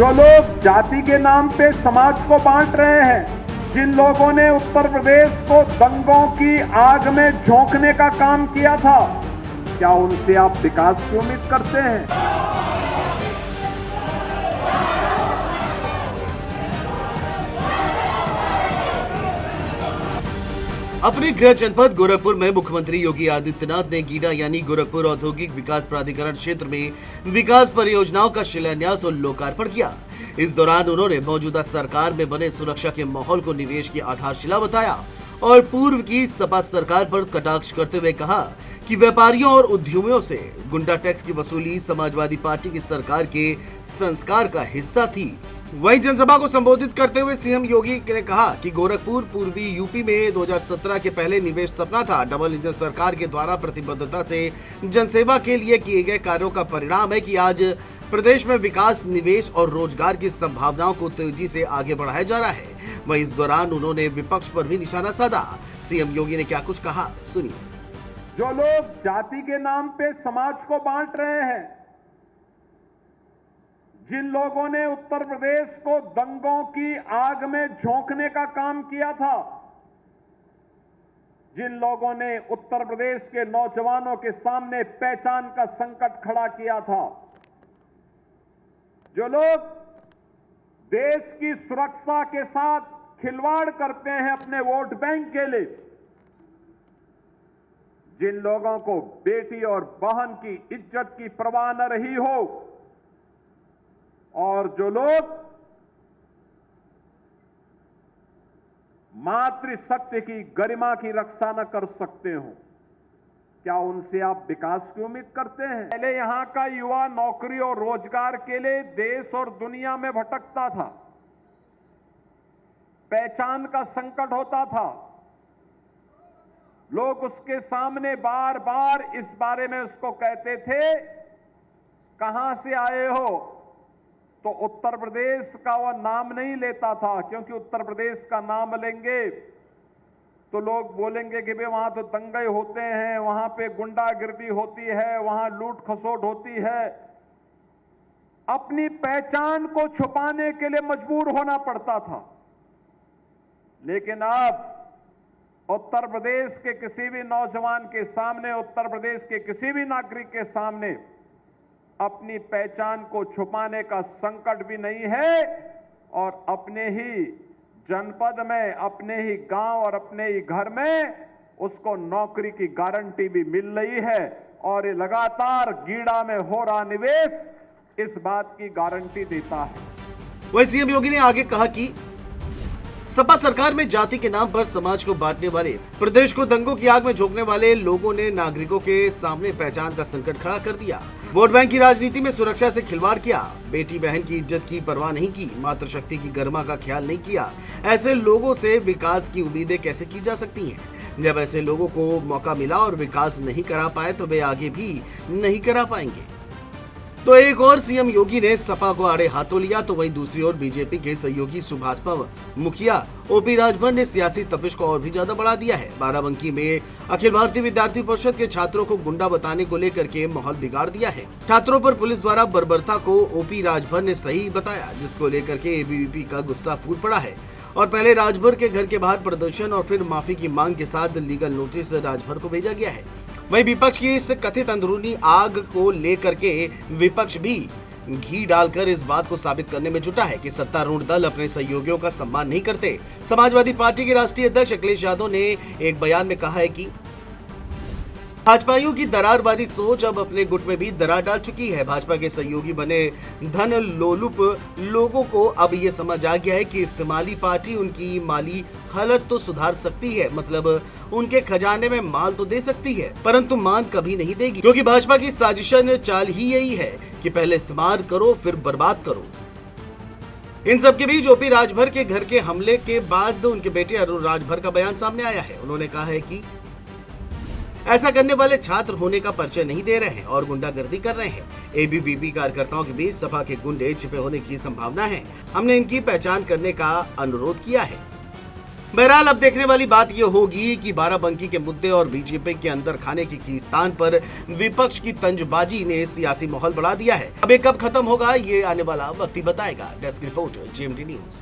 जो लोग जाति के नाम पे समाज को बांट रहे हैं, जिन लोगों ने उत्तर प्रदेश को दंगों की आग में झोंकने का काम किया था, क्या उनसे आप विकास की उम्मीद करते हैं? अपने गृह जनपद गोरखपुर में मुख्यमंत्री योगी आदित्यनाथ ने गीडा यानी गोरखपुर औद्योगिक विकास प्राधिकरण क्षेत्र में विकास परियोजनाओं का शिलान्यास और लोकार्पण किया। इस दौरान उन्होंने मौजूदा सरकार में बने सुरक्षा के माहौल को निवेश की आधारशिला बताया और पूर्व की सपा सरकार पर कटाक्ष करते हुए कहा कि व्यापारियों और उद्यमियों से गुंडा टैक्स की वसूली समाजवादी पार्टी की सरकार के संस्कार का हिस्सा थी। वहीं जनसभा को संबोधित करते हुए सीएम योगी ने कहा कि गोरखपुर पूर्वी यूपी में 2017 के पहले निवेश सपना था। डबल इंजन सरकार के द्वारा प्रतिबद्धता से जनसेवा के लिए किए गए कार्यों का परिणाम है कि आज प्रदेश में विकास, निवेश और रोजगार की संभावनाओं को तेजी से आगे बढ़ाया जा रहा है। वहीं इस दौरान उन्होंने विपक्ष पर भी निशाना साधा। सीएम योगी ने क्या कुछ कहा, सुनिए। जो लोग जाति के नाम पे समाज को बांट रहे हैं, जिन लोगों ने उत्तर प्रदेश को दंगों की आग में झोंकने का काम किया था, जिन लोगों ने उत्तर प्रदेश के नौजवानों के सामने पहचान का संकट खड़ा किया था, जो लोग देश की सुरक्षा के साथ खिलवाड़ करते हैं अपने वोट बैंक के लिए, जिन लोगों को बेटी और बहन की इज्जत की परवाह न रही हो और जो लोग मातृशक्ति की गरिमा की रक्षा न कर सकते हो, क्या उनसे आप विकास की उम्मीद करते हैं? पहले यहां का युवा नौकरी और रोजगार के लिए देश और दुनिया में भटकता था, पहचान का संकट होता था, लोग उसके सामने बार बार इस बारे में उसको कहते थे कहां से आए हो, तो उत्तर प्रदेश का वह नाम नहीं लेता था, क्योंकि उत्तर प्रदेश का नाम लेंगे तो लोग बोलेंगे कि भाई वहां तो दंगे होते हैं, वहां पे गुंडागिर्दी होती है, वहां लूट खसोट होती है। अपनी पहचान को छुपाने के लिए मजबूर होना पड़ता था। लेकिन अब उत्तर प्रदेश के किसी भी नौजवान के सामने, उत्तर प्रदेश के किसी भी नागरिक के सामने अपनी पहचान को छुपाने का संकट भी नहीं है और अपने ही जनपद में, अपने ही गांव और अपने ही घर में उसको नौकरी की गारंटी भी मिल रही है और ये लगातार गीडा में हो रहा निवेश इस बात की गारंटी देता है। वहीं सीएम योगी ने आगे कहा कि सपा सरकार में जाति के नाम पर समाज को बांटने वाले, प्रदेश को दंगों की आग में झोंकने वाले लोगों ने नागरिकों के सामने पहचान का संकट खड़ा कर दिया। वोट बैंक की राजनीति में सुरक्षा से खिलवाड़ किया, बेटी बहन की इज्जत की परवाह नहीं की, मातृशक्ति की गरिमा का ख्याल नहीं किया। ऐसे लोगों से विकास की उम्मीदें कैसे की जा सकती हैं? जब ऐसे लोगों को मौका मिला और विकास नहीं करा पाए तो वे आगे भी नहीं करा पाएंगे। तो एक और सीएम योगी ने सपा को आड़े हाथों लिया, तो वहीं दूसरी ओर बीजेपी के सहयोगी सुभाषपा मुखिया ओपी राजभर ने सियासी तपिश को और भी ज्यादा बढ़ा दिया है। बाराबंकी में अखिल भारतीय विद्यार्थी परिषद के छात्रों को गुंडा बताने को लेकर के माहौल बिगाड़ दिया है। छात्रों पर पुलिस द्वारा बर्बरता को ओपी राजभर ने सही बताया, जिसको लेकर के एबीवीपी का गुस्सा फूट पड़ा है और पहले राजभर के घर के बाहर प्रदर्शन और फिर माफी की मांग के साथ लीगल नोटिस राजभर को भेजा गया है। वहीं विपक्ष की इस कथित अंदरूनी आग को लेकर के विपक्ष भी घी डालकर इस बात को साबित करने में जुटा है कि सत्तारूढ़ दल अपने सहयोगियों का सम्मान नहीं करते। समाजवादी पार्टी के राष्ट्रीय अध्यक्ष अखिलेश यादव ने एक बयान में कहा है कि भाजपाइयों की दरारवादी सोच अब अपने गुट में भी दरार डाल चुकी है। भाजपा के सहयोगी बने धन लोलुप लोगों को अब ये समझ आ गया है कि इस्तेमाली पार्टी उनकी माली हालत तो सुधार सकती है, मतलब उनके खजाने में माल तो दे सकती है, परंतु मान कभी नहीं देगी, क्योंकि भाजपा की साजिशन चाल ही यही है कि पहले इस्तेमाल करो फिर बर्बाद करो। इन सब के बीच ओपी राजभर के घर के हमले के बाद उनके बेटे अरुण राजभर का बयान सामने आया है। उन्होंने कहा है कि ऐसा करने वाले छात्र होने का परिचय नहीं दे रहे हैं और गुंडागर्दी कर रहे हैं। एबीवीपी कार्यकर्ताओं के बीच सपा के गुंडे छिपे होने की संभावना है। हमने इनकी पहचान करने का अनुरोध किया है। बहरहाल अब देखने वाली बात यह होगी कि बाराबंकी के मुद्दे और बीजेपी के अंदर खाने की खींचतान पर विपक्ष की तंजबाजी ने सियासी माहौल बढ़ा दिया है। अब ये कब खत्म होगा ये आने वाला वक्त ही बताएगा। Desk report, GMT news.